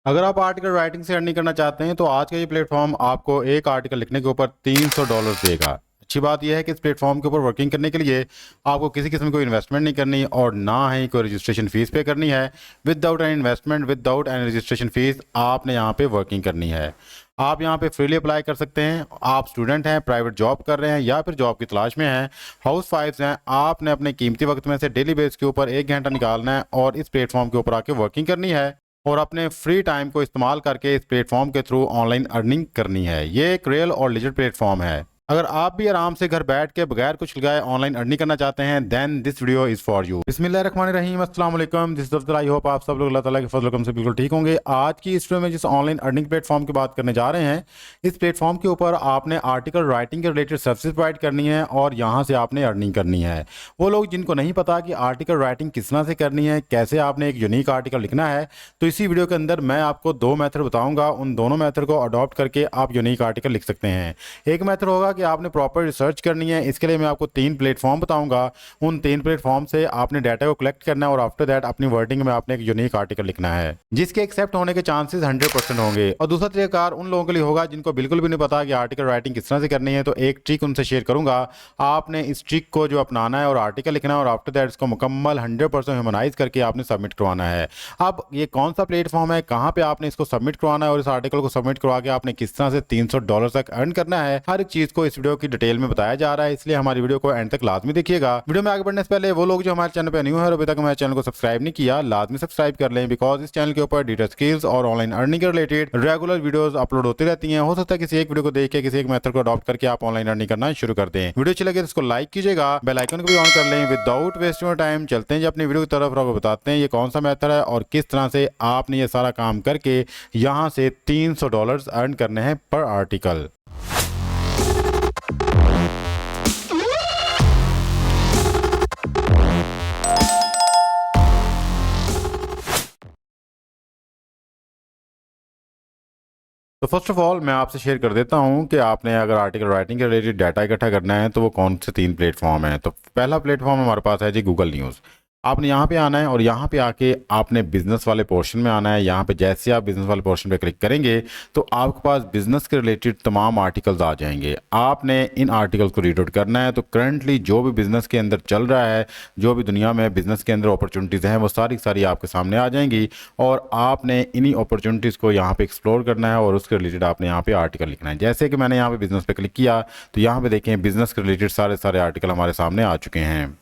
अगर आप article writing से अर्निंग करना चाहते हैं तो आज का ये प्लेटफॉर्म आपको एक आर्टिकल लिखने के ऊपर $300 देगा। अच्छी बात यह है कि इस प्लेटफॉर्म के ऊपर वर्किंग करने के लिए आपको किसी किस्म की कोई इन्वेस्टमेंट नहीं करनी और ना ही कोई रजिस्ट्रेशन फीस पे करनी है। Without any investment, without any registration fees आपने यहाँ पे वर्किंग करनी है। आप यहाँ पे फ्रीली अप्लाई कर सकते हैं। आप स्टूडेंट हैं, प्राइवेट जॉब कर रहे हैं या फिर जॉब की तलाश में हैं, हाउस वाइफ्स हैं, आपने अपने कीमती वक्त में से डेली बेस के ऊपर 1 घंटा निकालना है और इस प्लेटफॉर्म के ऊपर आके वर्किंग करनी है और अपने फ्री टाइम को इस्तेमाल करके इस प्लेटफॉर्म के थ्रू ऑनलाइन अर्निंग करनी है। ये एक रियल और लिजिट प्लेटफॉर्म है। अगर आप भी आराम से घर बैठ के बगैर कुछ लगाए ऑनलाइन अर्निंग करना चाहते हैं then this video is for you. बिस्मिल्लाहिर्रहमानिर्रहीम, अस्सलाम वालेकुम। दिस दोस्त, आई होप आप सब लोग अल्लाह ताला के फजल करम से बिल्कुल ठीक होंगे। आज की इस वीडियो में जिस ऑनलाइन अर्निंग प्लेटफॉर्म की बात करने जा रहे हैं, इस प्लेटफॉर्म के ऊपर आपने आर्टिकल राइटिंग के रिलेटेड सर्विसेज प्रोवाइड करनी है और यहाँ से आपने अर्निंग करनी है। वो लोग जिनको नहीं पता कि आर्टिकल राइटिंग किस तरह से करनी है, कैसे आपने एक यूनिक आर्टिकल लिखना है, तो इसी वीडियो के अंदर मैं आपको 2 मेथड बताऊंगा। उन दोनों मेथड को अडॉप्ट करके आप यूनिक आर्टिकल लिख सकते हैं। एक मेथड होगा कि आपने प्रॉपर सर्च करनी है। इसके लिए मैं आपको 3 प्लेटफॉर्म बताऊंगा। उन 3 प्लेटफॉर्म से आपने डाटा को कलेक्ट करना है और आफ्टर दैट अपनी वर्डिंग में आपने एक यूनिक आर्टिकल लिखना है जिसके एक्सेप्ट होने के चांसेस 100% होंगे। और दूसरा तरीकाकार उन लोगों के लिए होगा जिनको बिल्कुल भी नहीं पता कि आर्टिकल राइटिंग किस तरह से करनी है, तो एक ट्रिक उनसे शेयर करूंगा। आपने इस ट्रिक को जो अपनाना है और आर्टिकल लिखना है और आफ्टर दैट इसको मुकम्मल 100% ह्यूमनाइज करके आपने सबमिट करवाना है। अब ये कौन सा प्लेटफॉर्म है, कहाँ पे आपने इसको सबमिट करवाना है और इस आर्टिकल को सबमिट करवा के आपने किस तरह से $300 तक अर्न करना है, हर एक चीज को इस वीडियो की डिटेल में बताया जा रहा है। इसलिए हमारी वीडियो को एंड तक लाजमी देखिएगा। वीडियो में आगे बढ़ने से पहले वो लोग जो हमारे चैनल पे न्यू है और अभी तक हमारे चैनल को सब्सक्राइब नहीं किया, लाजमी सब्सक्राइब कर लें, बिकॉज इस चैनल के ऊपर डिजिटल स्किल्स और ऑनलाइन अर्निंग के रिलेटेड रेगुलर वीडियोस अपलोड होती रहती हैं। हो सकता है किसी एक वीडियो को देख के किसी एक मेथड को अडॉप्ट करके आप ऑनलाइन अर्निंग करना शुरू कर दें। वीडियो अच्छी लगे तो इसको लाइक कीजिएगा, बेल आइकन को भी ऑन कर लें। विदाउट वेस्टिंग योर टाइम चलते हैं जी अपनी वीडियो की तरफ और आपको बताते हैं ये कौन सा मेथड है और किस तरह से आपने ये सारा काम करके यहाँ से $300 अर्न करने हैं पर आर्टिकल। तो फर्स्ट ऑफ ऑल मैं आपसे शेयर कर देता हूं कि आपने अगर आर्टिकल राइटिंग के रिलेटेड डाटा इकट्ठा करना है तो वो कौन से 3 प्लेटफॉर्म हैं। तो पहला प्लेटफॉर्म हमारे पास है जी गूगल न्यूज़। आपने यहाँ पे आना है और यहाँ पे आके आपने बिजनेस वाले पोर्शन में आना है। यहाँ पे जैसे आप बिजनेस वाले पोर्शन पे क्लिक करेंगे तो आपके पास बिजनेस के रिलेटेड तमाम आर्टिकल्स आ जाएंगे। आपने इन आर्टिकल्स को रीड आउट करना है। तो करंटली जो भी बिजनेस के अंदर चल रहा है, जो भी दुनिया में बिजनेस के अंदर अपॉर्चुनिटीज़ हैं, वो सारी सारी आपके सामने आ जाएंगी और आपने इन्हीं अपॉर्चुनिटीज़ को यहाँ पे एक्सप्लोर करना है और उसके रिलेटेड आपने यहाँ पे आर्टिकल लिखना है। जैसे कि मैंने यहाँ पे बिजनेस पे क्लिक किया तो यहाँ पे देखें बिजनेस के रिलेटेड सारे सारे आर्टिकल हमारे सामने आ चुके हैं।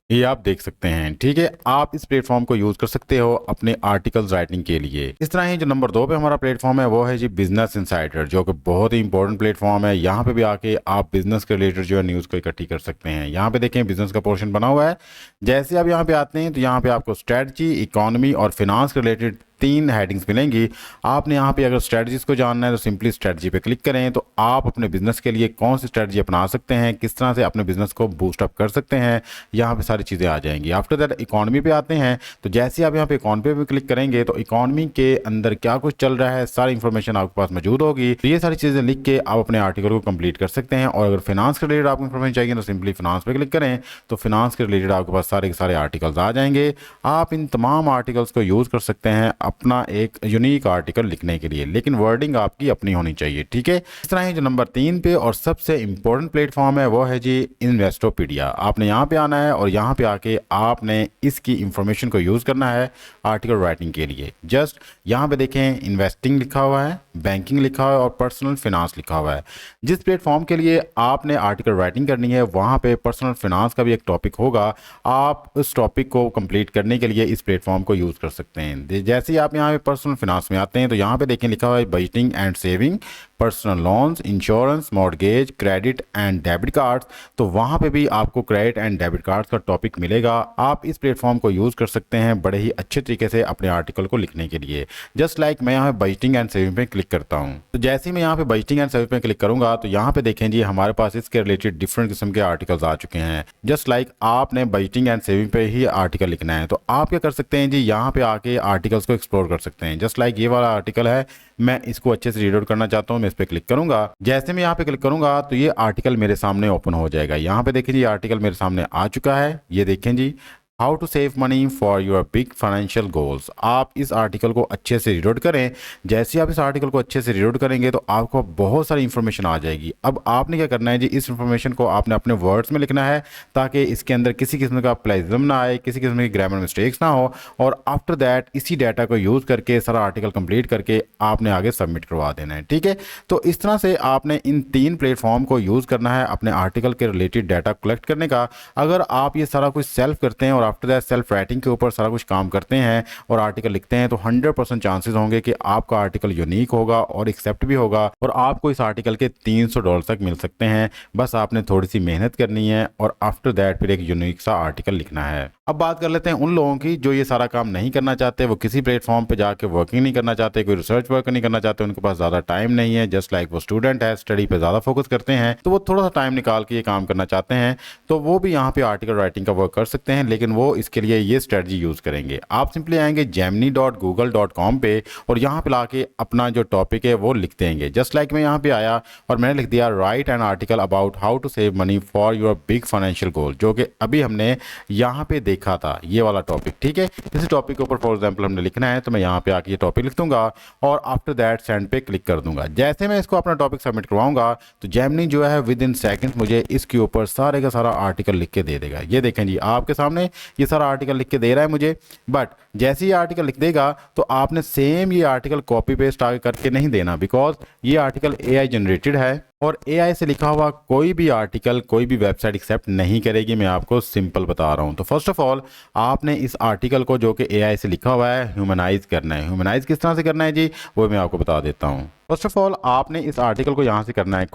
ये आप देख सकते हैं। ठीक है, आप इस प्लेटफॉर्म को यूज कर सकते हो अपने आर्टिकल्स राइटिंग के लिए। इस तरह ही जो नंबर 2 पे हमारा प्लेटफॉर्म है वो है जी बिजनेस इनसाइडर, जो कि बहुत ही इंपॉर्टेंट प्लेटफॉर्म है। यहाँ पे भी आके आप बिजनेस के रिलेटेड जो है न्यूज़ को इकट्ठी कर सकते हैं। यहाँ पे देखें बिजनेस का पोर्शन बना हुआ है। जैसे आप यहाँ पे आते हैं तो यहाँ पे आपको स्ट्रेटजी, इकोनॉमी और फिनांस के रिलेटेड 3 हेडिंग्स मिलेंगी। आपने यहाँ पे अगर स्ट्रेटजीज को जानना है तो सिंपली स्ट्रेटजी पे क्लिक करें तो आप अपने बिजनेस के लिए कौन सी स्ट्रेटजी अपना सकते हैं, किस तरह से अपने बिजनेस को बूस्ट अप कर सकते हैं, यहाँ पे सारी चीज़ें आ जाएंगी। आफ्टर दैट इकोनॉमी पे आते हैं तो जैसे आप यहाँ पे इकोनॉमी पे क्लिक करेंगे तो इकोनॉमी के अंदर क्या कुछ चल रहा है सारी इंफॉर्मेशन आपके पास मौजूद होगी। तो ये सारी चीज़ें लिख के आप अपने आर्टिकल को कंप्लीट कर सकते हैं। और अगर फिनांस के रिलेटेड आपको इन्फॉर्मेशन चाहिए तो सिंपली फिनांस पे क्लिक करें तो फिनांस के रिलेटेड आपके पास सारे के सारे आर्टिकल्स आ जाएंगे। आप इन तमाम आर्टिकल्स को यूज़ कर सकते हैं अपना एक यूनिक आर्टिकल लिखने के लिए, लेकिन वर्डिंग आपकी अपनी होनी चाहिए। ठीक है, इस तरह ही जो नंबर 3 पे और सबसे इंपॉर्टेंट प्लेटफॉर्म है वो है जी इन्वेस्टोपीडिया। आपने यहाँ पे आना है और यहाँ पे आके आपने इसकी इंफॉर्मेशन को यूज़ करना है आर्टिकल राइटिंग के लिए। जस्ट यहाँ पे देखें इन्वेस्टिंग लिखा हुआ है, बैंकिंग लिखा हुआ है और पर्सनल फिनांस लिखा हुआ है। जिस प्लेटफॉर्म के लिए आपने आर्टिकल राइटिंग करनी है वहाँ पे पर्सनल फिनांस का भी एक टॉपिक होगा। आप उस टॉपिक को कंप्लीट करने के लिए इस प्लेटफॉर्म को यूज़ कर सकते हैं। जैसे ही आप यहाँ पे पर्सनल फिनांस में आते हैं तो यहाँ पे देखें लिखा हुआ है budgeting and saving, personal loans, insurance, mortgage, credit and debit cards. तो वहाँ पे भी आपको क्रेडिट एंड डेबिट कार्ड्स का टॉपिक मिलेगा। आप इस प्लेटफॉर्म को यूज़ कर सकते हैं बड़े ही अच्छे तरीके से अपने आर्टिकल को लिखने के लिए। जस्ट लाइक मैं यहाँ पे बजटिंग एंड सेविंग पे क्लिक करता हूँ तो जैसे ही मैं यहाँ पे बजटिंग एंड सेविंग पे क्लिक करूँगा तो यहाँ पे देखें जी हमारे पास इसके रिलेटेड डिफरेंट किस्म के आर्टिकल्स आ चुके हैं। जस्ट लाइक आपने बजटिंग एंड सेविंग पे ही आर्टिकल लिखना है तो आप क्या कर सकते हैं जी यहाँ पे आके आर्टिकल्स को एक्सप्लोर कर सकते हैं। जस्ट लाइक ये वाला आर्टिकल है, मैं इसको अच्छे से रीड आउट करना चाहता हूँ, मैं इस पर क्लिक करूंगा। जैसे मैं यहाँ पे क्लिक करूंगा तो ये आर्टिकल मेरे सामने ओपन हो जाएगा। यहाँ पे देखें जी आर्टिकल मेरे सामने आ चुका है, ये देखें जी how to save money for your big financial goals. आप इस आर्टिकल को अच्छे से रीड करें। जैसे आप इस आर्टिकल को अच्छे से रीड करेंगे तो आपको बहुत सारी इन्फॉर्मेशन आ जाएगी। अब आपने क्या करना है जी, इस इन्फॉर्मेशन को आपने अपने वर्ड्स में लिखना है ताकि इसके अंदर किसी किस्म का प्लेजिज्म ना आए, किसी किस्म की ग्रामर मिस्टेक्स ना हो। और आफ्टर दैट इसी डाटा को यूज़ करके सारा आर्टिकल कंप्लीट करके आपने आगे सबमिट करवा देना है। ठीक है, तो इस तरह से आपने इन 3 प्लेटफॉर्म को यूज़ करना है अपने आर्टिकल के रिलेटेड डाटा कलेक्ट करने का। अगर आप ये सारा कुछ सेल्फ करते हैं और आफ्टर दैट सेल्फ राइटिंग के ऊपर सारा कुछ काम करते हैं और आर्टिकल लिखते हैं तो 100% चांसेस होंगे कि आपका आर्टिकल यूनिक होगा और एक्सेप्ट भी होगा और आपको इस आर्टिकल के $300 तक मिल सकते हैं। बस आपने थोड़ी सी मेहनत करनी है और आफ्टर दैट फिर एक यूनिक सा आर्टिकल लिखना है। अब बात कर लेते हैं उन लोगों की जो ये सारा काम नहीं करना चाहते, वो किसी प्लेटफॉर्म पे जाके वर्किंग नहीं करना चाहते, कोई रिसर्च वर्क नहीं करना चाहते, उनके पास ज़्यादा टाइम नहीं है। जस्ट लाइक वो स्टूडेंट है, स्टडी पे ज़्यादा फोकस करते हैं तो वो थोड़ा सा टाइम निकाल के ये काम करना चाहते हैं तो वो भी यहाँ पे आर्टिकल राइटिंग का वर्क कर सकते हैं, लेकिन वो इसके लिए ये स्ट्रेटजी यूज़ करेंगे। आप सिंपली आएंगे gemini.google.com पे और यहाँ पे लाके अपना जो टॉपिक है वो लिख देंगे। जस्ट लाइक मैं यहाँ पे आया और मैंने लिख दिया write an article about how to save money for your big financial goal, जो कि अभी हमने यहाँ पे देखा था, ये वाला टॉपिक। ठीक है, इस टॉपिक के ऊपर फॉर एग्जाम्पल हमने लिखना है तो मैं यहाँ पे आके ये टॉपिक लिख दूंगा और आफ्टर दैट सेंड पे क्लिक कर दूंगा। जैसे मैं इसको अपना टॉपिक सबमिट करवाऊंगा तो जेमिनी जो है विद इन सेकंड मुझे इसके ऊपर सारे का सारा आर्टिकल लिख के दे देगा। ये देखें जी, आपके सामने ये सारा आर्टिकल लिख के दे रहा है मुझे। बट जैसे ये आर्टिकल लिख देगा तो आपने सेम ये आर्टिकल कॉपी पेस्ट आगे करके नहीं देना, बिकॉज ये आर्टिकल AI जनरेटेड है और AI से लिखा हुआ कोई भी आर्टिकल कोई भी वेबसाइट एक्सेप्ट नहीं करेगी। मैं आपको सिंपल बता रहा हूँ। तो फर्स्ट ऑफ ऑल आपने इस आर्टिकल को जो कि AI से लिखा हुआ है ह्यूमनाइज करना है। ह्यूमनाइज किस तरह से करना है जी, वो मैं आपको बता देता हूँ। फर्स्ट ऑफ ऑल आपने इस आर्टिकल को यहाँ से करना है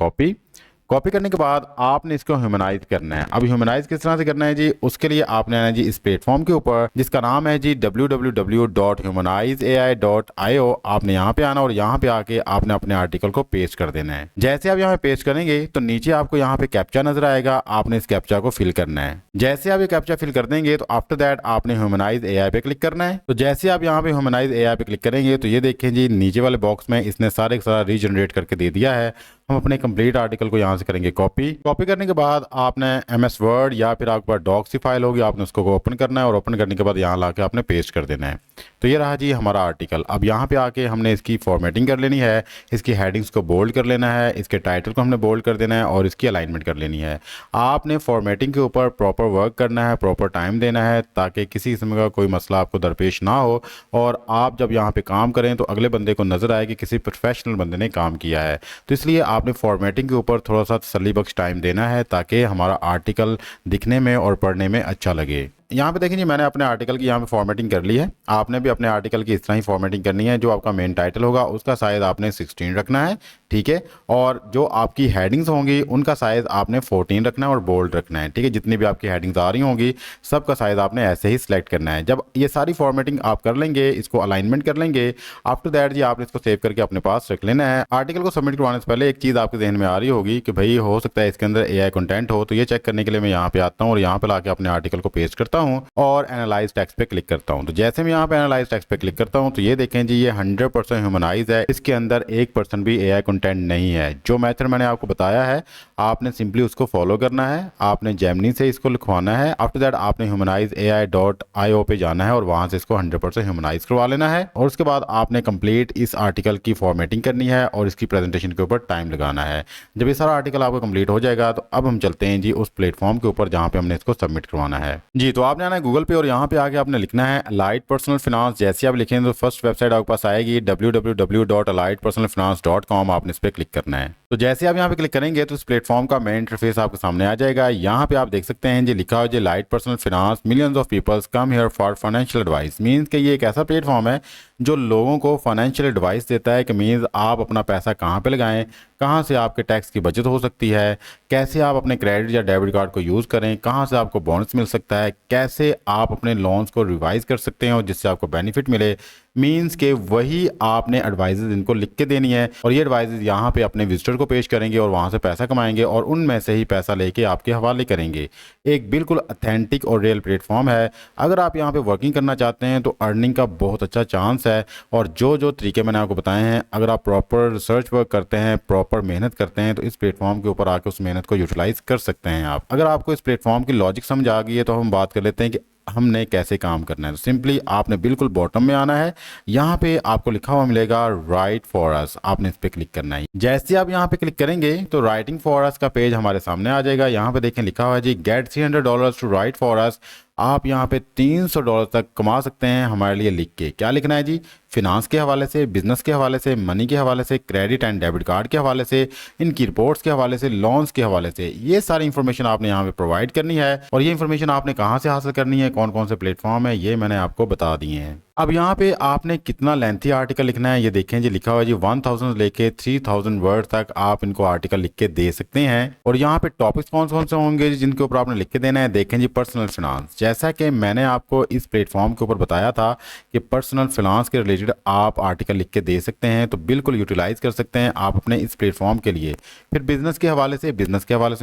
कॉपी करने के बाद आपने इसको ह्यूमनाइज करना है। अब ह्यूमनाइज किस तरह से करना है जी, उसके लिए आपने आना है जी इस प्लेटफॉर्म के ऊपर जिसका नाम है जी www.humanizeai.io। आपने यहाँ पे आना और यहाँ पे आके आपने अपने आर्टिकल को पेस्ट कर देना है। जैसे आप यहाँ पे पेस्ट करेंगे तो नीचे आपको यहाँ पे कैप्चा नजर आएगा, आपने इस कैप्चा को फिल करना है। जैसे आप ये कैप्चा फिल कर देंगे तो आफ्टर दैट आपने ह्यूमनाइज AI पे क्लिक करना है। तो जैसे आप यहाँ पे ह्यूमनाइज AI पे क्लिक करेंगे तो ये देखें जी नीचे वाले बॉक्स में इसने सारे का सारा रीजनरेट करके दे दिया है। हम अपने कंप्लीट आर्टिकल को यहाँ से करेंगे कॉपी करने के बाद आपने MS वर्ड या फिर आपके पास डॉक्स की फाइल होगी, आपने उसको ओपन करना है और ओपन करने के बाद यहाँ लाके आपने पेस्ट कर देना है। तो ये रहा जी हमारा आर्टिकल। अब यहाँ पे आके हमने इसकी फॉर्मेटिंग कर लेनी है, इसकी हेडिंग्स को बोल्ड कर लेना है, इसके टाइटल को हमने बोल्ड कर देना है और इसकी अलाइनमेंट कर लेनी है। आपने फॉर्मेटिंग के ऊपर प्रॉपर वर्क करना है, प्रॉपर टाइम देना है ताकि किसी किस्म का कोई मसला आपको दरपेश ना हो और आप जब यहाँ पे काम करें तो अगले बंदे को नजर आए कि किसी प्रोफेशनल बंदे ने काम किया है। तो इसलिए आपने फॉर्मेटिंग के ऊपर थोड़ा सा तसल्ली बख्श टाइम देना है ताकि हमारा आर्टिकल दिखने में और पढ़ने में अच्छा लगे। यहाँ पे देखें जी, मैंने अपने आर्टिकल की यहाँ पे फॉर्मेटिंग कर ली है। आपने भी अपने आर्टिकल की इस तरह ही फॉर्मेटिंग करनी है। जो आपका मेन टाइटल होगा उसका साइज़ आपने 16 रखना है, ठीक है। और जो आपकी हेडिंग्स होंगी उनका साइज़ आपने 14 रखना है और बोल्ड रखना है, ठीक है। जितनी भी आपकी हेडिंग्स आ रही होंगी सबका साइज़ आपने ऐसे ही सिलेक्ट करना है। जब ये सारी फॉर्मेटिंग आप कर लेंगे, इसको अलाइनमेंट कर लेंगे, आफ्टर दैट जी आपने इसको सेव करके अपने पास रख लेना है। आर्टिकल को सबमिट करवाने से पहले एक चीज़ आपके जहन में आ रही होगी कि भाई हो सकता है इसके अंदर AI कंटेंट हो, तो ये चेक करने के लिए मैं यहाँ पे आता हूँ और यहाँ पे लाके अपने आर्टिकल को पेस्ट करता हूँ और एनालाइज टेक्स्ट पे क्लिक करता हूँ। तो जैसे मैं यहाँ पे एनालाइज टेक्स्ट पे क्लिक करता हूँ तो ये देखें जी ये 100% ह्यूमनाइज है, इसके अंदर 1% भी AI कंटेंट नहीं है। जो मेथड मैंने आपको बताया है आपने सिंपली उसको फॉलो करना है। आपने जेमिनी से इसको लिखवाना है, आफ्टर दैट आपने humanizeai.io पे जाना है और वहाँ से इसको 100% ह्यूमनाइज करवा लेना है और उसके बाद आपने कंप्लीट इस आर्टिकल की फॉर्मेटिंग करनी है और इसकी प्रेजेंटेशन के ऊपर टाइम लगाना है। जब ये सारा आर्टिकल आपका कंप्लीट हो जाएगा तो अब हम चलते हैं जी उस प्लेटफॉर्म के ऊपर जहाँ पे हमने इसको सबमिट करवाना है जी। तो आपने आना है गूगल पे और यहाँ पे आके आपने लिखना है अलाइड पर्सनल फाइनेंस। जैसे आप लिखेंगे तो फर्स्ट वेबसाइट आपके पास आएगी www.alliedpersonalfinance.com। आपने इस पर क्लिक करना है। तो जैसे आप यहाँ पे क्लिक करेंगे तो इस प्लेटफॉर्म का मेन इंटरफेस आपके सामने आ जाएगा। यहाँ पे आप देख सकते हैं जी लिखा हो जी light personal finance millions of peoples come here for financial advice. Means कि ये एक ऐसा प्लेटफॉर्म है जो लोगों को फाइनेंशियल एडवाइस देता है कि मीन्स आप अपना पैसा कहाँ पे लगाएं, कहाँ से आपके टैक्स की बचत हो सकती है, कैसे आप अपने क्रेडिट या डेबिट कार्ड को यूज़ करें, कहाँ से आपको बोनस मिल सकता है, कैसे आप अपने लोन्स को रिवाइज कर सकते हैं और जिससे आपको बेनिफिट मिले। मीन्स के वही आपने एडवाइजेज इनको लिख के देनी है और ये एडवाइजेज यहाँ पे अपने विजिटर को पेश करेंगे और वहाँ से पैसा कमाएंगे और उनमें से ही पैसा लेके आपके हवाले करेंगे। एक बिल्कुल ऑथेंटिक और रियल प्लेटफॉर्म है। अगर आप यहाँ पे वर्किंग करना चाहते हैं तो अर्निंग का बहुत अच्छा चांस है और जो जो तरीके मैंने आपको बताए हैं अगर आप प्रॉपर रिसर्च वर्क करते हैं, प्रॉपर मेहनत करते हैं तो इस प्लेटफॉर्म के ऊपर आके उस मेहनत को यूटिलाइज कर सकते हैं आप। अगर आपको इस प्लेटफॉर्म की लॉजिक समझ आ गई है तो हम बात कर लेते हैं कि हमने कैसे काम करना है। तो सिंपली आपने बिल्कुल बॉटम में आना है, यहाँ पे आपको लिखा हुआ मिलेगा राइट फॉर अस, आपने इस पर क्लिक करना है। जैसे आप यहाँ पे क्लिक करेंगे तो राइटिंग फॉर अस का पेज हमारे सामने आ जाएगा। यहाँ पे देखें लिखा हुआ है जी get $300 to write for us. आप यहाँ पे $300 तक कमा सकते हैं हमारे लिए लिख के। क्या लिखना है जी, फिनांस के हवाले से, बिजनेस के हवाले से, मनी के हवाले से, क्रेडिट एंड डेबिट कार्ड के हवाले से, इनकी रिपोर्ट्स के हवाले से, लोन्स के हवाले से, ये सारी इन्फॉर्मेशन आपने यहाँ पे प्रोवाइड करनी है। और ये इन्फॉर्मेशन आपने कहाँ से हासिल करनी है, कौन कौन से प्लेटफॉर्म है, ये मैंने आपको बता दिए हैं। अब यहाँ पे आपने कितना लेंथी आर्टिकल लिखना है ये देखें जी, लिखा हुआ है जी 1000 लेके 3000 वर्ड तक आप इनको आर्टिकल लिख के दे सकते हैं। और यहाँ पे टॉपिक्स कौन कौन से होंगे जिनके ऊपर आपने लिख के देना है, देखें जी पर्सनल फिनांस। जैसा कि मैंने आपको इस प्लेटफॉर्म के ऊपर बताया था कि पर्सनल फिनांस के रिलेटेड आप आर्टिकल लिख के दे सकते हैं, तो बिल्कुल यूटिलाइज कर सकते हैं आप अपने इस प्लेटफॉर्म के लिए। फिर बिजनेस के हवाले से,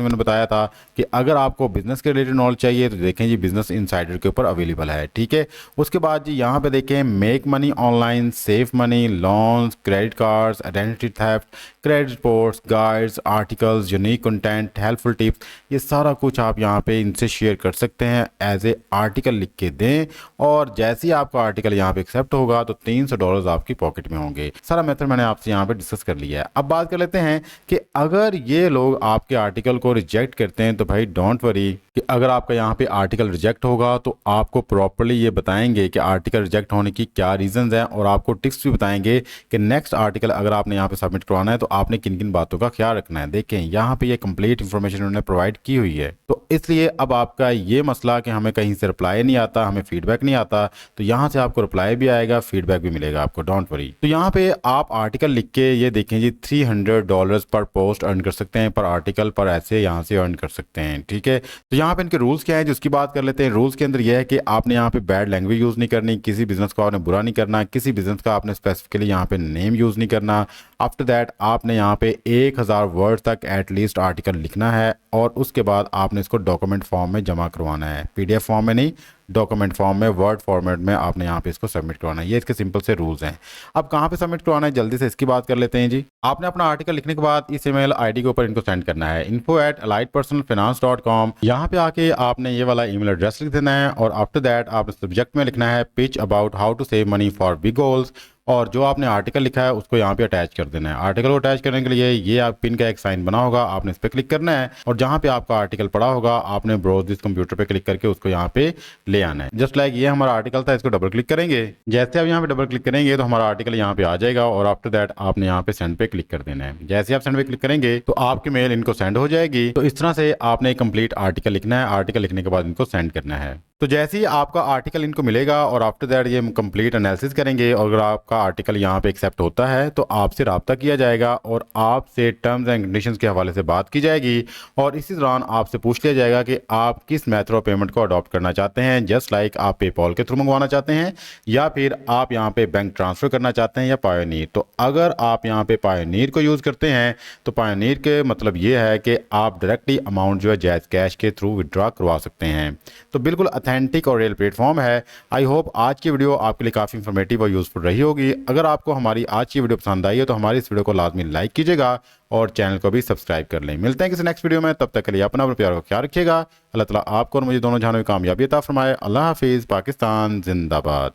मैंने बताया था कि अगर आपको बिजनेस के रिलेटेड नॉलेज चाहिए तो देखें जी बिजनेस इनसाइडर के ऊपर अवेलेबल है, ठीक है। उसके बाद जी यहाँ पे देखें make money online, save money, loans, credit cards, identity theft, credit reports, guides, articles, unique content, helpful tips, ये सारा कुछ आप यहाँ पे इनसे शेयर कर सकते हैं, एज ए आर्टिकल लिख के दें। और जैसे ही आपका आर्टिकल यहाँ पे एक्सेप्ट होगा तो $300 आपकी पॉकेट में होंगे। सारा मेथड मैंने आपसे यहाँ पे डिस्कस कर लिया है। अब बात कर लेते हैं कि अगर ये लोग आपके आर्टिकल को रिजेक्ट करते हैं तो भाई डोंट वरी, कि अगर आपका यहाँ पे आर्टिकल रिजेक्ट होगा तो आपको प्रॉपर्ली ये बताएंगे कि आर्टिकल रिजेक्ट होने की क्या रीजंस हैं, और आपको टिप्स भी बताएंगे कि नेक्स्ट आर्टिकल अगर आपने यहाँ पे सबमिट करवाना है तो आपने किन किन बातों का ख्याल रखना है। देखें यहाँ पे ये कंप्लीट इन्फॉर्मेशन उन्होंने प्रोवाइड की हुई है। तो इसलिए अब आपका ये मसला कि हमें कहीं से रिप्लाई नहीं आता, हमें फीडबैक नहीं आता, तो यहाँ से आपको रिप्लाई भी आएगा, फीडबैक भी मिलेगा आपको, डोंट वरी। तो यहाँ पे आप आर्टिकल लिख के ये देखें जी $300 पर पोस्ट अर्न कर सकते हैं, पर आर्टिकल पर ऐसे यहाँ से अर्न कर सकते हैं, ठीक है। तो यहाँ पे इनके रूल्स क्या है जिसकी बात कर लेते हैं। रूल्स के अंदर यह है कि आपने यहाँ पे बैड लैंग्वेज यूज़ नहीं करनी, किसी बिजनेस को आपने बुरा नहीं करना, किसी बिजनेस का आपने स्पेसिफिकली यहाँ पे नेम यूज़ नहीं करना। आफ्टर दैट आपने यहाँ पे 1000 वर्ड तक एटलीस्ट आर्टिकल लिखना है, और उसके बाद आपने इसको डॉक्यूमेंट फॉर्म में जमा करवाना है, पीडीएफ फॉर्म में नहीं, डॉक्यूमेंट फॉर्म में, वर्ड फॉर्मेट में आपने यहाँ पे इसको सबमिट करवाना है। ये इसके सिंपल से रूल्स हैं। अब कहाँ पे सबमिट करवाना है जल्दी से इसकी बात कर लेते हैं जी। आपने अपना आर्टिकल लिखने के बाद इस ईमेल आईडी के ऊपर इनको सेंड करना है, info@elitepersonalfinance.com। यहाँ पे आके आपने ये वाला ईमेल एड्रेस लिख देना है, और आफ्टर दैट आपने सब्जेक्ट में लिखना है pitch about how to save money for big goals, और जो आपने आर्टिकल लिखा है उसको यहाँ पे अटैच कर देना है। आर्टिकल को अटैच करने के लिए ये आप पिन का एक साइन बना होगा, आपने इस पर क्लिक करना है, और जहाँ पे आपका आर्टिकल पड़ा होगा आपने ब्राउज दिस कंप्यूटर पे क्लिक करके उसको यहाँ पे ले आना है। जस्ट लाइक ये हमारा आर्टिकल था, इसको डबल क्लिक करेंगे। जैसे आप यहाँ पे डबल क्लिक करेंगे तो हमारा आर्टिकल यहाँ पे आ जाएगा, और आफ्टर दैट आपने यहाँ पे सेंड पे क्लिक कर देना है। जैसे आप सेंड पे क्लिक करेंगे तो आपकी मेल इनको सेंड हो जाएगी। तो इस तरह से आपने कंप्लीट आर्टिकल लिखना है, आर्टिकल लिखने के बाद इनको सेंड करना है। तो जैसे ही आपका आर्टिकल इनको मिलेगा और आफ्टर दैट ये कंप्लीट एनालिसिस करेंगे, और अगर आपका आर्टिकल यहाँ पे एक्सेप्ट होता है तो आपसे रब्ता किया जाएगा, और आपसे टर्म्स एंड कंडीशंस के हवाले से बात की जाएगी, और इसी दौरान आपसे पूछ लिया जाएगा कि आप किस मेथड ऑफ पेमेंट को अडॉप्ट करना चाहते हैं। जस्ट लाइक आप पेपॉल के थ्रू मंगवाना चाहते हैं, या फिर आप यहाँ पे बैंक ट्रांसफ़र करना चाहते हैं, या पायोनियर। तो अगर आप यहाँ पे पायोनियर को यूज़ करते हैं तो पायोनियर के मतलब ये है कि आप डायरेक्टली अमाउंट जो है जैज़ कैश के थ्रू विड्रॉ करवा सकते हैं। तो बिल्कुल ऑथेंटिक और रियल प्लेटफॉर्म है। आई होप आज की वीडियो आपके लिए काफ़ी इंफॉर्मेटिव और यूज़फुल रही होगी। अगर आपको हमारी आज की वीडियो पसंद आई है तो हमारी इस वीडियो को लाजमी लाइक कीजिएगा, और चैनल को भी सब्सक्राइब कर लें। मिलते हैं किसी नेक्स्ट वीडियो में, तब तक के लिए अपना और प्यार का ख्याल रखिएगा। अल्लाह ताला आपको और मुझे दोनों जहानों में कामयाबी अता फरमाए। अल्लाह हाफिज़। पाकिस्तान जिंदाबाद।